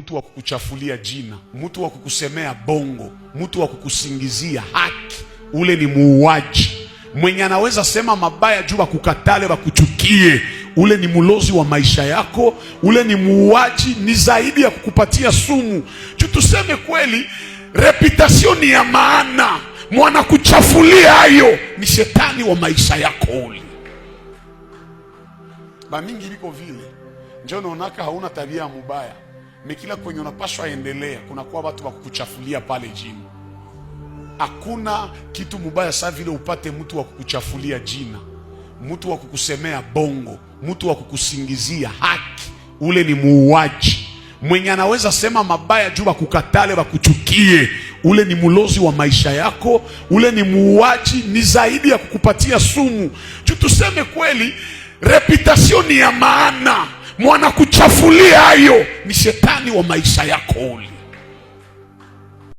mtu wa kukuchafulia jina, mtu wa kukusemea bongo, mtu wa kukusingizia haki, ule ni muuaji. Mwenye anaweza sema mabaya juu wakukatale wakuchukie, ule ni mulozi wa maisha yako, ule ni muuaji, ni zaidi ya kukupatia sumu. Tuseme kweli, reputation ni ya maana. Mwana kuchafulia hayo ni shetani wa maisha yako ule. Bamingi liko vile, njoo naonaka hauna tabia mubaya, mikila kwenye unapashwa endelea, kuna kuwa watu wa kukuchafulia pale jini. Hakuna kitu mubaya saa vile upate mtu wa kukuchafulia jina, mtu wa kukusemea bongo, mtu wa kukusingizia haki, ule ni muuaji. Mwenye anaweza sema mabaya juu wakukatale wakuchukie, ule ni mulozi wa maisha yako, ule ni muuaji, ni zaidi ya kukupatia sumu. Tuseme kweli, reputation ni ya maana. Mwana kuchafulia hayo ni shetani wa maisha yako ule.